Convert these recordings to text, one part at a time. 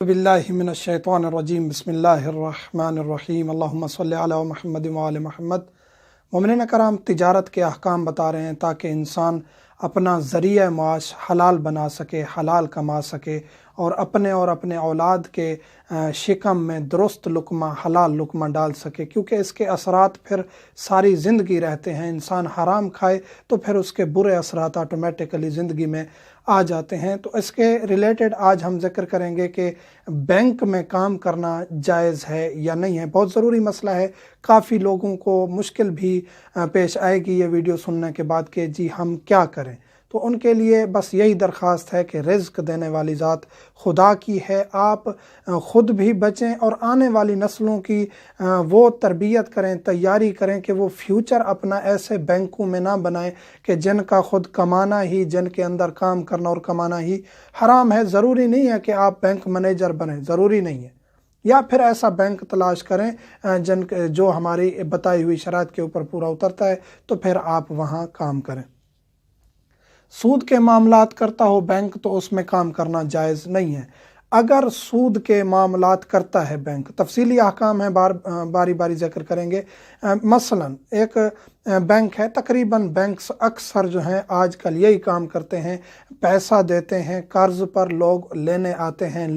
बिल्लाहि मिनश्शैतानिर्रजीम बिस्मिल्लाहिर्रहमानिर्रहीम अल्लाहुम्मा सल्लि अला मुहम्मद व आले मुहम्मद। मोमिनीन कराम, तिजारत के अहकाम बता रहे हैं ताकि इंसान अपना ज़रिया माश हलाल बना सके, हलाल कमा सके और अपने औलाद के शिकम में दुरुस्त लुकमा, हलाल लुकमा डाल सके, क्योंकि इसके असरात फिर सारी ज़िंदगी रहते हैं। इंसान हराम खाए तो फिर उसके बुरे असरात ऑटोमेटिकली ज़िंदगी में आ जाते हैं। तो इसके रिलेटेड आज हम जिक्र करेंगे कि बैंक में काम करना जायज़ है या नहीं है। बहुत ज़रूरी मसला है, काफ़ी लोगों को मुश्किल भी पेश आएगी ये वीडियो सुनने के बाद कि जी हम क्या करें। तो उनके लिए बस यही दरख्वास्त है कि रिज़्क देने वाली ज़ात खुदा की है। आप ख़ुद भी बचें और आने वाली नस्लों की वो तरबियत करें, तैयारी करें कि वो फ्यूचर अपना ऐसे बैंकों में ना बनाएं कि जिनका ख़ुद कमाना ही, जिनके अंदर काम करना और कमाना ही हराम है। ज़रूरी नहीं है कि आप बैंक मैनेजर बनें, ज़रूरी नहीं है। या फिर ऐसा बैंक तलाश करें जो हमारी बताई हुई शरात के ऊपर पूरा उतरता है, तो फिर आप वहाँ काम करें। सूद के मामलात करता हो बैंक, तो उसमें काम करना जायज़ नहीं है। अगर सूद के मामलात करता है बैंक, तफसीली अहकाम है, बारी बारी जिक्र करेंगे। मसलन एक बैंक है, तकरीबन बैंक्स अक्सर जो हैं आजकल यही काम करते हैं, पैसा देते हैं, कर्ज पर लोग लेने आते हैं,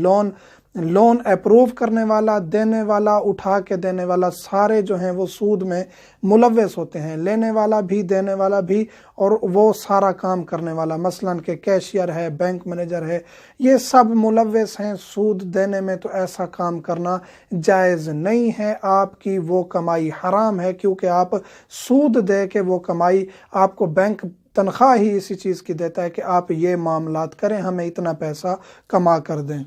लोन अप्रूव करने वाला, देने वाला, उठा के देने वाला, सारे जो हैं वो सूद में मुलव्वस होते हैं, लेने वाला भी, देने वाला भी, और वो सारा काम करने वाला, मसलन के कैशियर है, बैंक मैनेजर है, ये सब मुलव्वस हैं सूद देने में। तो ऐसा काम करना जायज़ नहीं है, आपकी वो कमाई हराम है, क्योंकि आप सूद दे के वो कमाई, आपको बैंक तनख्वाह ही इसी चीज़ की देता है कि आप ये मामलात करें, हमें इतना पैसा कमा कर दें।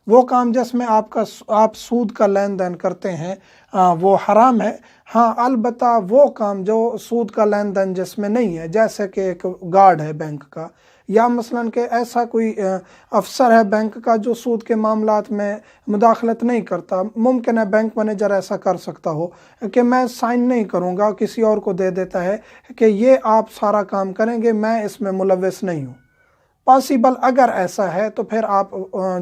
वो काम जिसमें आप सूद का लेन देन करते हैं वो हराम है। हाँ, अलबत्ता वो काम जो सूद का लेन देन जिसमें नहीं है, जैसे कि एक गार्ड है बैंक का, या मसलन के ऐसा कोई अफसर है बैंक का जो सूद के मामलात में मुदाखलत नहीं करता। मुमकिन है बैंक मैनेजर ऐसा कर सकता हो कि मैं साइन नहीं करूँगा, किसी और को दे देता है कि ये आप सारा काम करेंगे, मैं इसमें मुलव्वस नहीं हूँ। पॉसिबल अगर ऐसा है तो फिर आप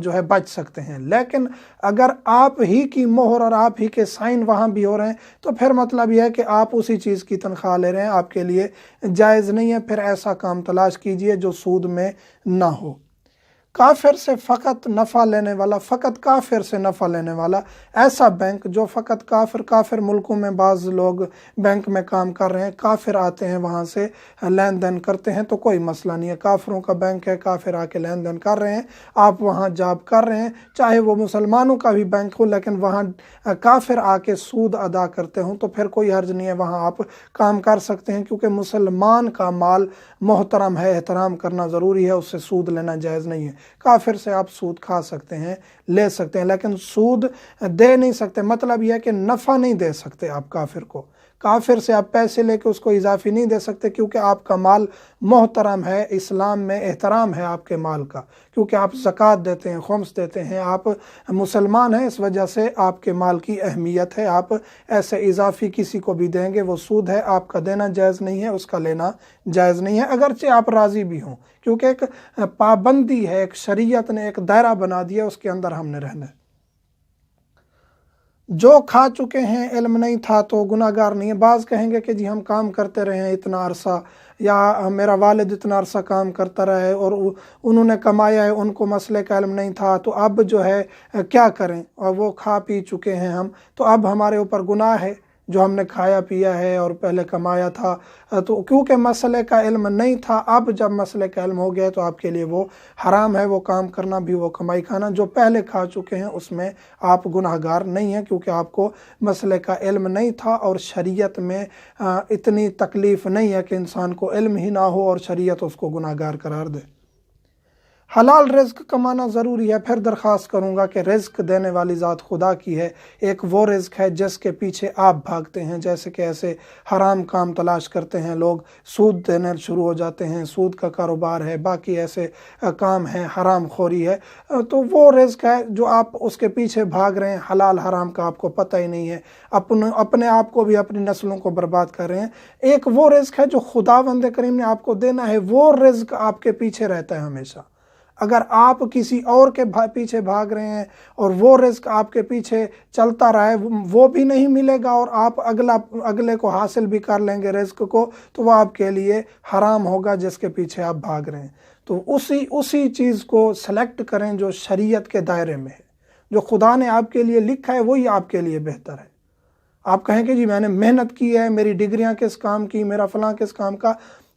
जो है बच सकते हैं। लेकिन अगर आप ही की मोहर और आप ही के साइन वहाँ भी हो रहे हैं, तो फिर मतलब यह है कि आप उसी चीज़ की तनख्वाह ले रहे हैं, आपके लिए जायज़ नहीं है। फिर ऐसा काम तलाश कीजिए जो सूद में ना हो। काफिर से फ़कत नफ़ा लेने वाला, फ़कत काफिर से नफ़ा लेने वाला ऐसा बैंक जो फ़कत काफिर मुल्कों में बाज़ लोग बैंक में काम कर रहे हैं, काफिर आते हैं वहाँ से लेन देन करते हैं, तो कोई मसला नहीं है। काफिरों का बैंक है, काफिर आके लेन देन कर रहे हैं, आप वहाँ जॉब कर रहे हैं, चाहे वो मुसलमानों का भी बैंक हो, लेकिन वहाँ काफिर आके सूद अदा करते हों, तो फिर कोई हर्ज नहीं है, वहाँ आप काम कर सकते हैं, क्योंकि मुसलमान का माल मोहतरम है, एहतराम करना ज़रूरी है, उससे सूद लेना जायज़ नहीं है। काफिर से आप सूद खा सकते हैं, ले सकते हैं, लेकिन सूद दे नहीं सकते। मतलब यह है कि नफ़ा नहीं दे सकते आप काफिर को। काफिर से आप पैसे लेके उसको इजाफी नहीं दे सकते, क्योंकि आपका माल मोहतरम है, इस्लाम में एहतराम है आपके माल का, क्योंकि आप ज़कात देते हैं, खुम्स देते हैं, आप मुसलमान हैं, इस वजह से आपके माल की अहमियत है। आप ऐसे इजाफी किसी को भी देंगे वो सूद है, आपका देना जायज़ नहीं है, उसका लेना जायज़ नहीं है, अगरचे आप राज़ी भी हों, क्योंकि एक पाबंदी है, एक शरीयत ने एक दायरा बना दिया, उसके अंदर हमने रहना है। जो खा चुके हैं, इल्म नहीं था तो गुनाहगार नहीं है। बाज़ कहेंगे कि जी हम काम करते रहे हैं इतना अरसा, या मेरा वालिद इतना अरसा काम करता रहा है और उन्होंने कमाया है, उनको मसले का इल्म नहीं था, तो अब जो है क्या करें, और वो खा पी चुके हैं हम, तो अब हमारे ऊपर गुनाह है जो हमने खाया पिया है और पहले कमाया था। तो क्योंकि मसले का इल्म नहीं था, अब जब मसले का इल्म हो गया तो आपके लिए वो हराम है, वो काम करना भी, वो कमाई खाना। जो पहले खा चुके हैं उसमें आप गुनाहगार नहीं हैं, क्योंकि आपको मसले का इल्म नहीं था, और शरीयत में इतनी तकलीफ़ नहीं है कि इंसान को इल्म ही ना हो और शरीयत उसको गुनाहगार करार दे। हलाल रिज़्क कमाना ज़रूरी है। फिर दरख्वास्त करूँगा कि रिज़्क देने वाली ज़ात खुदा की है। एक वो रिज़्क है जिसके पीछे आप भागते हैं, जैसे कि ऐसे हराम काम तलाश करते हैं लोग, सूद देने शुरू हो जाते हैं, सूद का कारोबार है, बाकी ऐसे काम हैं, हराम खोरी है, तो वो रिज़्क है जो आप उसके पीछे भाग रहे हैं। हलाल हराम का आपको पता ही नहीं है, अपने आप को भी, अपनी नस्लों को बर्बाद कर रहे हैं। एक वो रिज़्क है जो खुदावंद करीम ने आपको देना है, वो रिज़्क आपके पीछे रहता है हमेशा। اگر آپ کسی اور کے پیچھے بھاگ رہے ہیں اور وہ رزق آپ کے پیچھے چلتا رہے، وہ بھی نہیں ملے گا اور آپ اگلے کو حاصل بھی کر لیں گے رزق کو، تو وہ آپ کے لیے حرام ہوگا جس کے پیچھے آپ بھاگ رہے ہیں۔ تو اسی چیز کو سلیکٹ کریں جو شریعت کے دائرے میں ہے، جو خدا نے آپ کے لیے لکھا ہے وہی آپ کے لیے بہتر ہے۔ آپ کہیں کہ جی میں نے محنت کی ہے، میری ڈگریاں کس کام کی، میرا فلاں کس کام کا،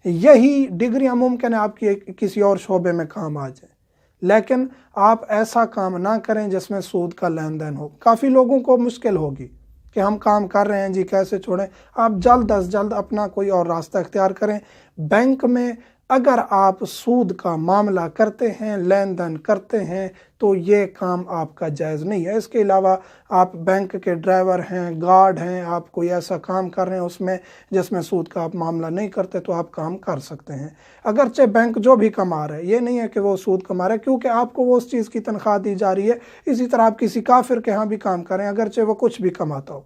یہی ڈگریاں ممکن ہے آپ کی کسی اور شعبے میں کام آ جائیں، لیکن آپ ایسا کام نہ کریں جس میں سود کا لین دین ہو۔ کافی لوگوں کو مشکل ہوگی کہ ہم کام کر رہے ہیں جی کیسے چھوڑیں۔ آپ جلد از جلد اپنا کوئی اور راستہ اختیار کریں۔ بینک میں اگر آپ سود کا معاملہ کرتے ہیں، لین دین کرتے ہیں، تو یہ کام آپ کا جائز نہیں ہے۔ اس کے علاوہ آپ بینک کے ڈرائیور ہیں، گارڈ ہیں، آپ کوئی ایسا کام کر رہے ہیں اس میں جس میں سود کا آپ معاملہ نہیں کرتے، تو آپ کام کر سکتے ہیں۔ اگرچہ بینک جو بھی کما رہا ہے یہ نہیں ہے کہ وہ سود کما رہا ہے، کیونکہ آپ کو وہ اس چیز کی تنخواہ دی جا رہی ہے۔ اسی طرح آپ کسی کافر کے ہاں بھی کام کریں، اگرچہ وہ کچھ بھی کماتا ہو،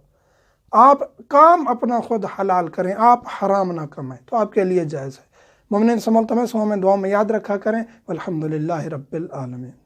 آپ کام اپنا خود حلال کریں، آپ حرام نہ کمائیں، تو آپ کے لیے جائز ہے۔ مومنین سے ملتمس ہوں، ہمیں دعا میں یاد رکھا کریں۔ والحمدللہ رب العالمین۔